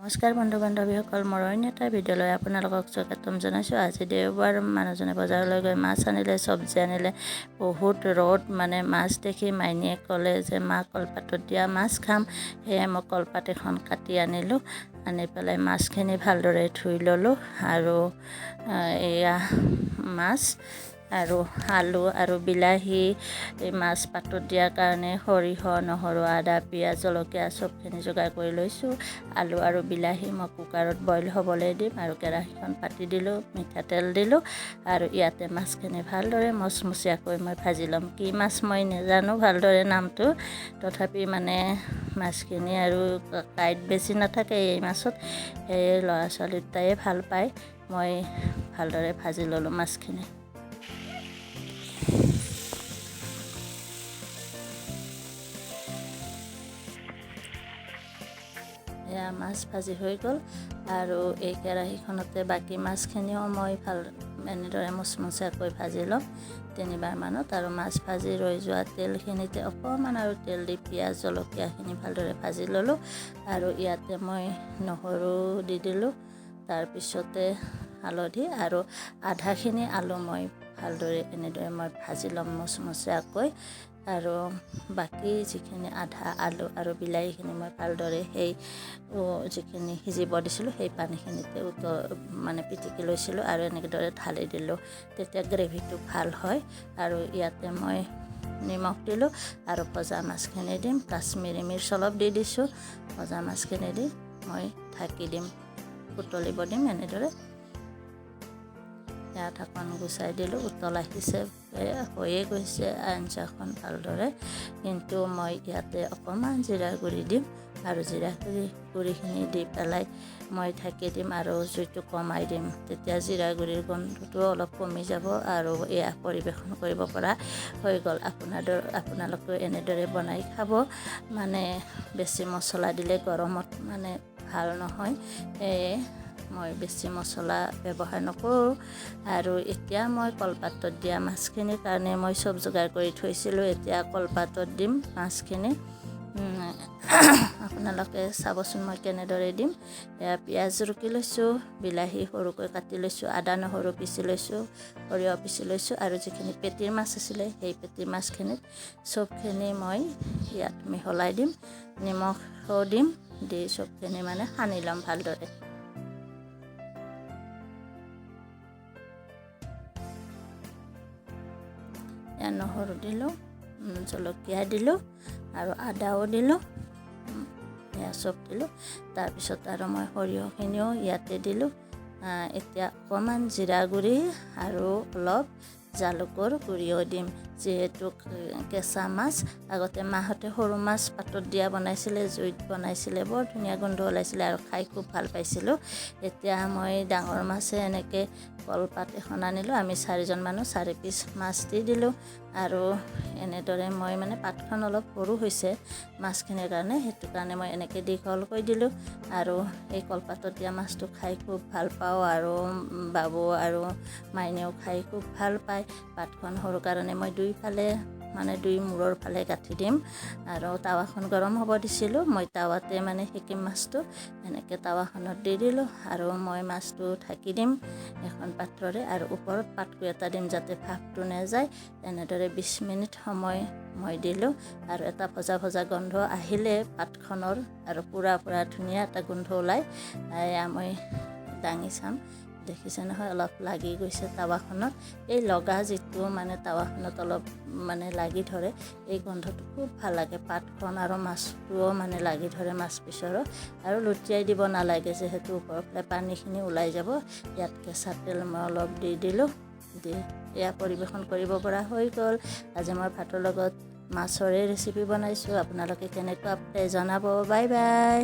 নমস্কাৰ বন্ধু বান্ধৱীসকল, মোৰ অন্য এটা ভিডিঅ'লৈ আপোনালোকক স্বাগতম জনাইছোঁ। আজি দেওবাৰ, মানুহজনে বজাৰলৈ গৈ মাছ আনিলে, চব্জি আনিলে। বহুত ৰ'দ, মাছ দেখি মাইনীয়ে ক'লে যে মা কলপাতত দিয়া মাছ খাম। সেয়ে মই কলপাত এখন কাটি আনিলোঁ। আনি পেলাই মাছখিনি ভালদৰে ধুই ল'লোঁ আৰু এয়া মাছ আৰু আলু আৰু বিলাহী, মাছ পাতত দিয়াৰ কাৰণে সৰিয়হ, নহৰু, আদা, পিঁয়াজ, জলকীয়া চবখিনি যোগাৰ কৰি লৈছোঁ। আলু আৰু বিলাহী মই কুকাৰত বইল হ'বলৈ দিম আৰু কেৰাহীখন পাতি দিলোঁ, মিঠাতেল দিলোঁ আৰু ইয়াতে মাছখিনি ভালদৰে মচমচীয়াকৈ মই ভাজি ল'ম। কি মাছ মই নাজানো ভালদৰে নামটো, তথাপি মাছখিনি আৰু কাঁইট বেছি নাথাকে এই মাছত, সেয়ে ল'ৰা ছোৱালী দুটাই ভাল পায়। মই ভালদৰে ভাজি ল'লোঁ মাছখিনি। এয়া মাছ ভাজি হৈ গ'ল আৰু এই কেৰাহীখনতে বাকী মাছখিনিও মই এনেদৰে মচমচীয়াকৈ ভাজি ল'ম 3বাৰ মানত। আৰু মাছ ভাজি ৰৈ যোৱা তেলখিনিতে অকণমান আৰু তেল দি পিঁয়াজ জলকীয়াখিনি ভালদৰে ভাজি ল'লোঁ আৰু ইয়াতে মই নহৰু দি দিলোঁ, তাৰপিছতে হালধি আৰু আধাখিনি আলু মই ভালদৰে এনেদৰে মই ভাজি ল'ম মচমচীয়াকৈ। আৰু বাকী যিখিনি আধা আলু আৰু বিলাহীখিনি মই ভালদৰে সেই যিখিনি সিজিব দিছিলোঁ সেই পানীখিনিতে পিটিকি লৈছিলোঁ আৰু এনেদৰে ঢালি দিলোঁ, তেতিয়া গ্ৰেভিটো ভাল হয়। আৰু ইয়াতে মই নিমখ দিলোঁ আৰু ভজা মাছখিনি দিম, কাশ্মীৰী মিৰ্চ অলপ দি দিছোঁ। ভজা মাছখিনি দি মই ঢাকি দিম, উতলিব দিম এনেদৰে। এয়া ঢাকন গুচাই দিলোঁ, উতল আহিছে, হৈয়ে গৈছে আঞ্জাখন ভালদৰে। কিন্তু মই ইয়াতে অকণমান জিৰাৰ গুড়ি দিম আৰু জিৰাৰ গুড়িখিনি দি পেলাই মই ঢাকি দিম আৰু জুইটো কমাই দিম, তেতিয়া জিৰা গুড়িৰ গোন্ধটো অলপ কমি যাব আৰু এয়া পৰিৱেশন কৰিব পৰা হৈ গ'ল। আপোনালোকে এনেদৰে বনাই খাব। বেছি মছলা দিলে গৰমত ভাল নহয়, সেয়ে মই বেছি মছলা ব্যৱহাৰ নকৰোঁ। আৰু এতিয়া মই কলপাতত দিয়া মাছখিনিৰ কাৰণে মই চব যোগাৰ কৰি থৈছিলোঁ, এতিয়া কলপাতত দিম মাছখিনি। আপোনালোকে চাবচোন মই কেনেদৰে দিম। এয়া পিঁয়াজ ৰুকি লৈছোঁ, বিলাহী সৰুকৈ কাটি লৈছোঁ, আদা নহৰু পিচি লৈছোঁ, সৰিয়হ পিচি লৈছোঁ আৰু যিখিনি পেটিৰ মাছ আছিলে সেই পেটিৰ মাছখিনিত চবখিনি মই ইয়াত মিহলাই দিম, নিমখো দিম, দি চবখিনি সানি ল'ম ভালদৰে। নহৰু দিলোঁ, জলকীয়া দিলোঁ আৰু আদাও দিলোঁ, এয়া চব দিলোঁ। তাৰপিছত আৰু মই সৰিয়হখিনিও ইয়াতে দিলোঁ। এতিয়া অকণমান জিৰা গুড়ি আৰু অলপ জালুকৰ গুড়িও দিম, যিহেতু কেঁচা মাছ। আগতে মাহঁতে সৰু মাছ পাতত দিয়া বনাইছিলে, জুইত বনাইছিলে, বৰ ধুনীয়া গোন্ধ ওলাইছিলে আৰু খাই খুব ভাল পাইছিলোঁ। এতিয়া মই ডাঙৰ মাছে এনেকৈ কলপাত এখন আনিলোঁ, আমি 4জন মানুহ, 4 পিচ মাছ দি দিলোঁ আৰু এনেদৰে মই পাতখন অলপ সৰু হৈছে মাছখিনিৰ কাৰণে, সেইটো কাৰণে মই এনেকৈ দীঘলকৈ দিলোঁ। আৰু এই কলপাতত দিয়া মাছটো খাই খুব ভাল পাওঁ আৰু বাবু আৰু মাইনেও খাই খুব ভাল পায়। পাতখন সৰু কাৰণে মই দুইফালে দুই মূৰৰ ফালে গাঁঠি দিম আৰু টাৱাখন গৰম হ'ব দিছিলোঁ। মই টাৱাতে সেকিম মাছটো, এনেকৈ টাৱাখনত দি দিলোঁ আৰু মই মাছটো ঢাকি দিম এখন পাত্ৰৰে আৰু ওপৰত পাতকো এটা দিম যাতে ভাপটো নাযায়। এনেদৰে 20 মিনিট সময় মই দিলোঁ আৰু এটা ভজা ভজা গন্ধ আহিলে পাতখনৰ আৰু পুৰা ধুনীয়া এটা গোন্ধ ওলায়। এয়া মই দাঙি চাম, দেখিছে নহয় অলপ লাগি গৈছে টাৱাখনত। এই লগা যিটো টাৱাখনত অলপ লাগি ধৰে, এই গোন্ধটো খুব ভাল লাগে। পাতখন আৰু মাছটোও লাগি ধৰে মাছ পিছৰো, আৰু লুটিয়াই দিব নালাগে যিহেতু ওপৰৰ ফালে পানীখিনি ওলাই যাব। ইয়াত কেঁচা তেল মই অলপ দি দিলোঁ, দি এয়া পৰিৱেশন কৰিব পৰা হৈ গ'ল। আজি মই ভাতৰ লগত মাছৰে ৰেচিপি বনাইছোঁ। আপোনালোকে কেনেকুৱা পায় জনাব। Bye bye.